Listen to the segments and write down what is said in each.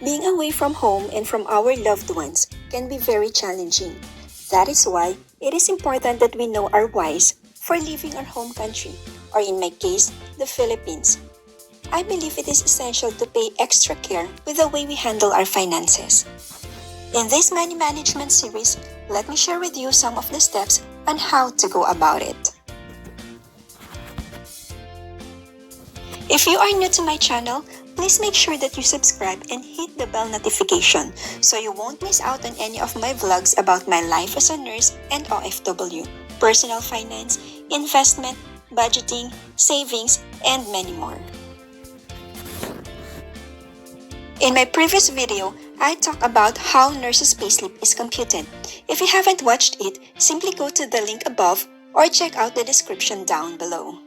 Being away from home and from our loved ones can be very challenging. That is why it is important that we know our whys for leaving our home country, or in my case, the Philippines. I believe it is essential to pay extra care with the way we handle our finances. In this money management series, let me share with you some of the steps on how to go about it. If you are new to my channel, please make sure that you subscribe and hit the bell notification so you won't miss out on any of my vlogs about my life as a nurse and OFW, personal finance, investment, budgeting, savings, and many more. In my previous video, I talked about how nurses' payslip is computed. If you haven't watched it, simply go to the link above or check out the description down below.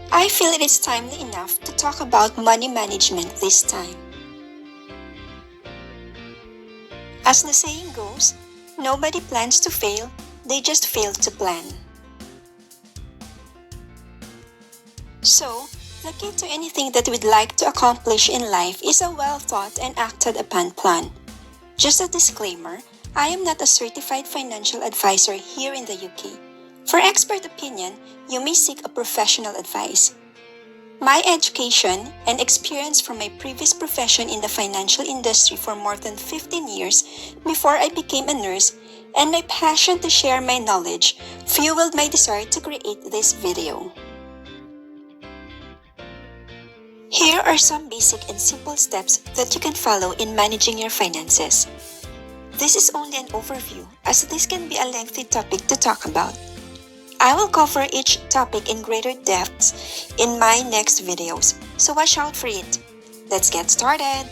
I feel it is timely enough to talk about money management this time. As the saying goes, nobody plans to fail, they just fail to plan. So, the key to anything that we'd like to accomplish in life is a well-thought and acted upon plan. Just a disclaimer, I am not a certified financial advisor here in the UK. For expert opinion, you may seek a professional advice. My education and experience from my previous profession in the financial industry for more than 15 years before I became a nurse, and my passion to share my knowledge fueled my desire to create this video. Here are some basic and simple steps that you can follow in managing your finances. This is only an overview, as this can be a lengthy topic to talk about. I will cover each topic in greater depths in my next videos, so watch out for it. Let's get started!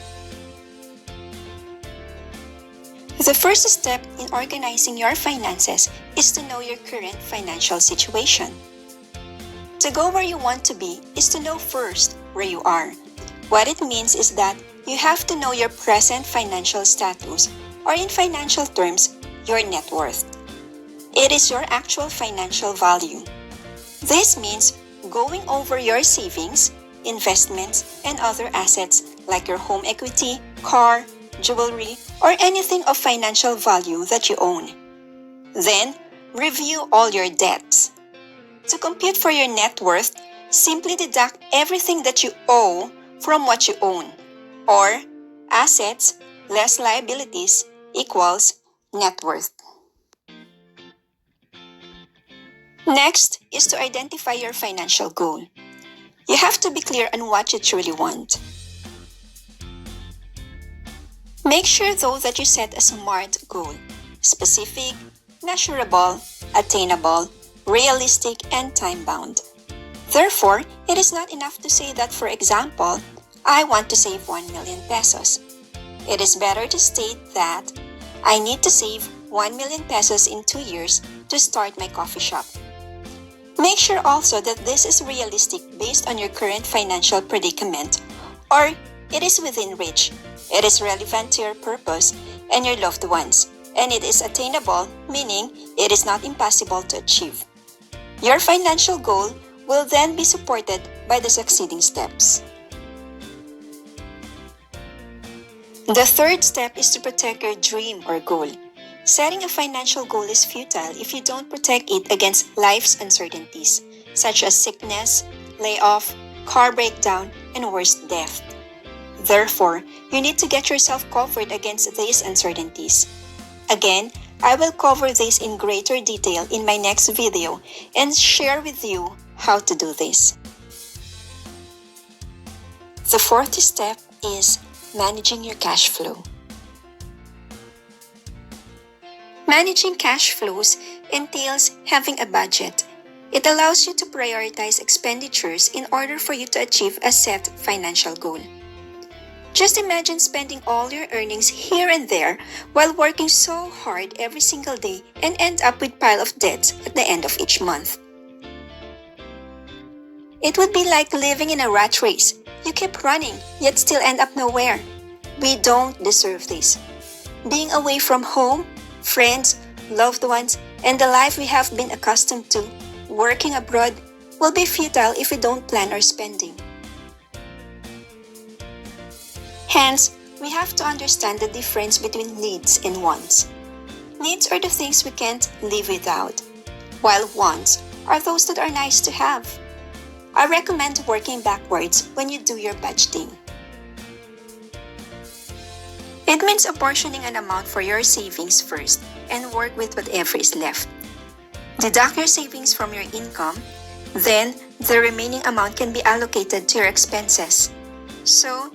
The first step in organizing your finances is to know your current financial situation. To go where you want to be is to know first where you are. What it means is that you have to know your present financial status, or in financial terms, your net worth. It is your actual financial value. This means going over your savings, investments, and other assets like your home equity, car, jewelry, or anything of financial value that you own. Then, review all your debts. To compute for your net worth, simply deduct everything that you owe from what you own, or assets less liabilities equals net worth. Next is to identify your financial goal. You have to be clear on what you truly want. Make sure though that you set a SMART goal: specific, measurable, attainable, realistic, and time-bound. Therefore, it is not enough to say that, for example, I want to save 1 million pesos. It is better to state that I need to save 1 million pesos in 2 years to start my coffee shop. Make sure also that this is realistic based on your current financial predicament, or it is within reach, it is relevant to your purpose and your loved ones, and it is attainable, meaning it is not impossible to achieve. Your financial goal will then be supported by the succeeding steps. The third step is to protect your dream or goal. Setting a financial goal is futile if you don't protect it against life's uncertainties, such as sickness, layoff, car breakdown, and worse, death. Therefore, you need to get yourself covered against these uncertainties. Again, I will cover this in greater detail in my next video and share with you how to do this. The fourth step is managing your cash flow. Managing cash flows entails having a budget. It allows you to prioritize expenditures in order for you to achieve a set financial goal. Just imagine spending all your earnings here and there while working so hard every single day and end up with a pile of debts at the end of each month. It would be like living in a rat race. You keep running, yet still end up nowhere. We don't deserve this. Being away from home, friends, loved ones, and the life we have been accustomed to, working abroad, will be futile if we don't plan our spending. Hence, we have to understand the difference between needs and wants. Needs are the things we can't live without, while wants are those that are nice to have. I recommend working backwards when you do your budgeting. It means apportioning an amount for your savings first and work with whatever is left. Deduct your savings from your income, then the remaining amount can be allocated to your expenses. So,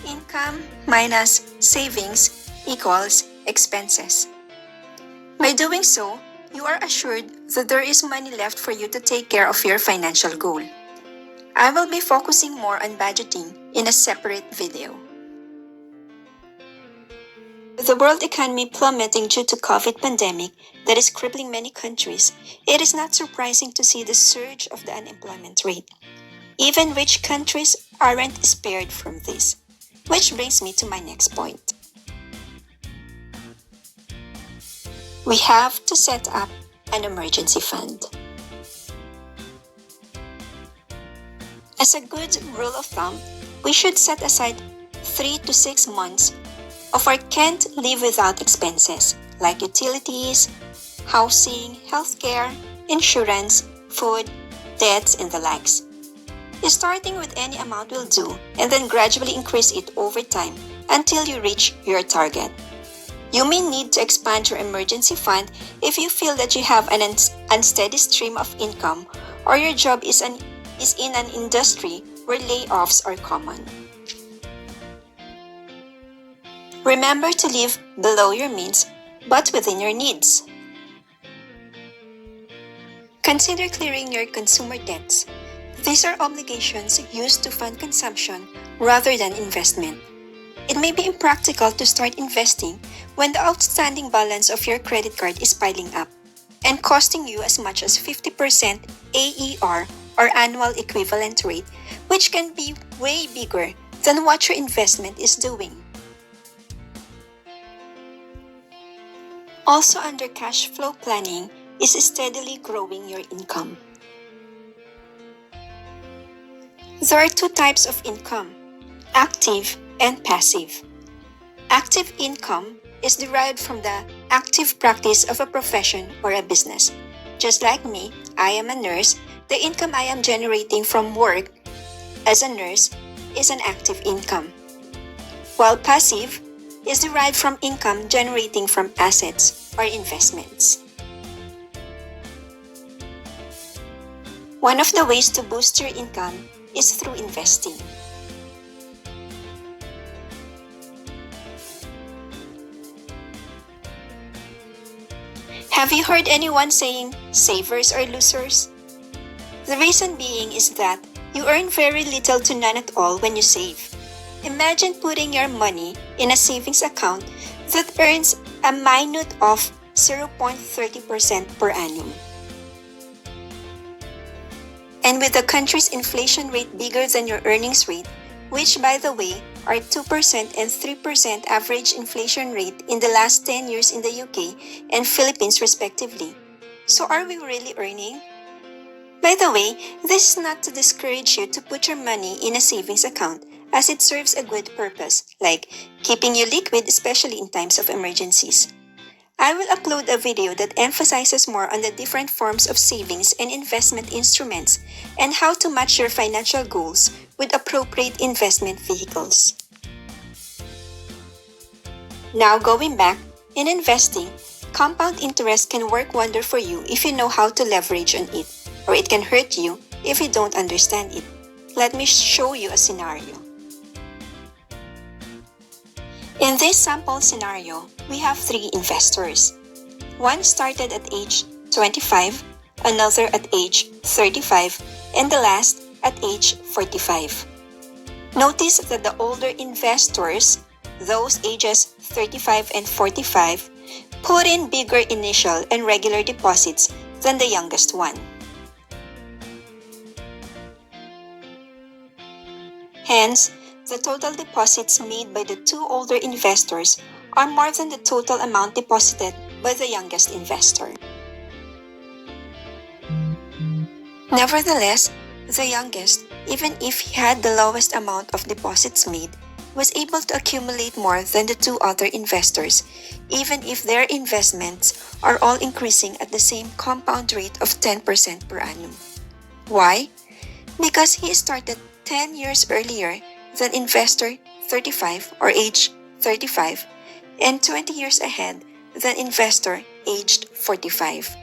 income minus savings equals expenses. By doing so, you are assured that there is money left for you to take care of your financial goal. I will be focusing more on budgeting in a separate video. With the world economy plummeting due to COVID pandemic that is crippling many countries, it is not surprising to see the surge of the unemployment rate. Even rich countries aren't spared from this, which brings me to my next point. We have to set up an emergency fund. As a good rule of thumb, we should set aside 3 to 6 months of our can't live without expenses like utilities, housing, healthcare, insurance, food, debts, and the likes. Starting with any amount will do and then gradually increase it over time until you reach your target. You may need to expand your emergency fund if you feel that you have an unsteady stream of income or your job is in an industry where layoffs are common. Remember to live below your means but within your needs. Consider clearing your consumer debts. These are obligations used to fund consumption rather than investment. It may be impractical to start investing when the outstanding balance of your credit card is piling up and costing you as much as 50% AER or annual equivalent rate, which can be way bigger than what your investment is doing. Also under cash flow planning is steadily growing your income. There are 2 types of income, active and passive. Active income is derived from the active practice of a profession or a business. Just like me, I am a nurse. The income I am generating from work as a nurse is an active income, while passive is derived from income generating from assets or investments. One of the ways to boost your income is through investing. Have you heard anyone saying savers are losers? The reason being is that you earn very little to none at all when you save. Imagine putting your money in a savings account that earns a minute of 0.30% per annum. And with the country's inflation rate bigger than your earnings rate, which by the way are 2% and 3% average inflation rate in the last 10 years in the UK and Philippines respectively. So are we really earning? By the way, this is not to discourage you to put your money in a savings account as it serves a good purpose, like keeping you liquid especially in times of emergencies. I will upload a video that emphasizes more on the different forms of savings and investment instruments and how to match your financial goals with appropriate investment vehicles. Now going back, in investing, compound interest can work wonder for you if you know how to leverage on it, or it can hurt you if you don't understand it. Let me show you a scenario. In this sample scenario, we have 3 investors. One started at age 25, another at age 35, and the last at age 45. Notice that the older investors, those ages 35 and 45, put in bigger initial and regular deposits than the youngest one. Hence, the total deposits made by the 2 older investors are more than the total amount deposited by the youngest investor. Nevertheless, the youngest, even if he had the lowest amount of deposits made, was able to accumulate more than the two other investors, even if their investments are all increasing at the same compound rate of 10% per annum. Why? Because he started 10 years earlier than investor 35 or age 35 and 20 years ahead than investor aged 45.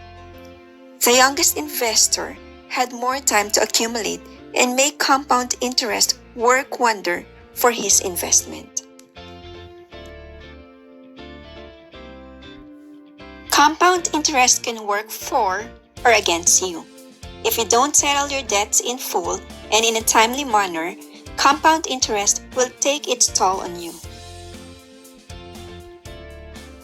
The youngest investor had more time to accumulate and make compound interest work wonder for his investment. Compound interest can work for or against you. If you don't settle your debts in full and in a timely manner, compound interest will take its toll on you.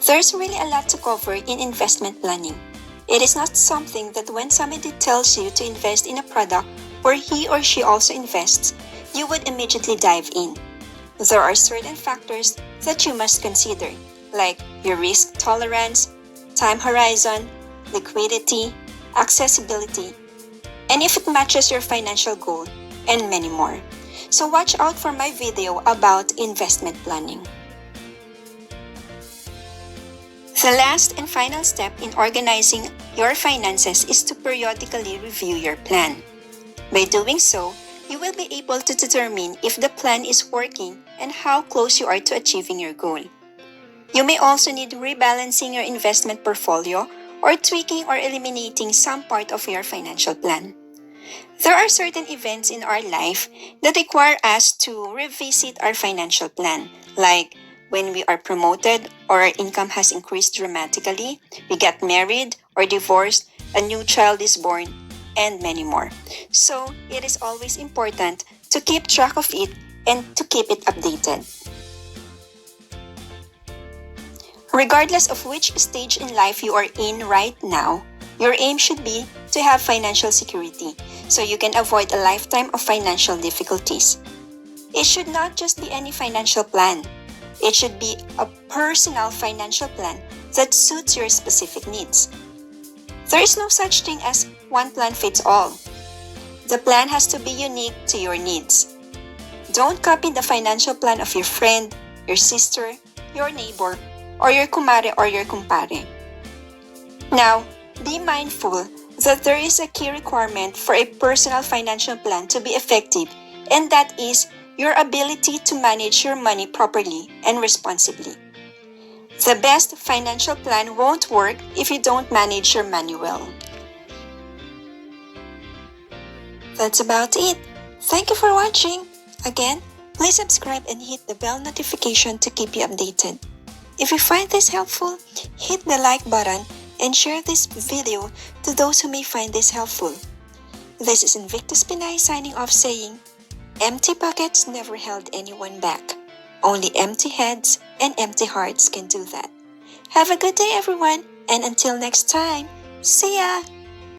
There's really a lot to cover in investment planning. It is not something that when somebody tells you to invest in a product where he or she also invests, you would immediately dive in. There are certain factors that you must consider, like your risk tolerance, time horizon, liquidity, accessibility, and if it matches your financial goal, and many more. So watch out for my video about investment planning. The last and final step in organizing your finances is to periodically review your plan. By doing so, you will be able to determine if the plan is working and how close you are to achieving your goal. You may also need rebalancing your investment portfolio or tweaking or eliminating some part of your financial plan. There are certain events in our life that require us to revisit our financial plan, like when we are promoted or our income has increased dramatically, we get married or divorced, a new child is born, and many more. So it is always important to keep track of it and to keep it updated. Regardless of which stage in life you are in right now, your aim should be to have financial security so you can avoid a lifetime of financial difficulties. It should not just be any financial plan. It should be a personal financial plan that suits your specific needs. There is no such thing as one plan fits all. The plan has to be unique to your needs. Don't copy the financial plan of your friend, your sister, your neighbor, or your kumare or your kumpare. Now, be mindful that there is a key requirement for a personal financial plan to be effective, and that is your ability to manage your money properly and responsibly. The best financial plan won't work if you don't manage your money well. That's about it. Thank you for watching. Again, please subscribe and hit the bell notification to keep you updated. If you find this helpful, hit the like button and share this video to those who may find this helpful. This is Invictus Pinay signing off saying, empty pockets never held anyone back. Only empty heads and empty hearts can do that. Have a good day everyone, and until next time, see ya!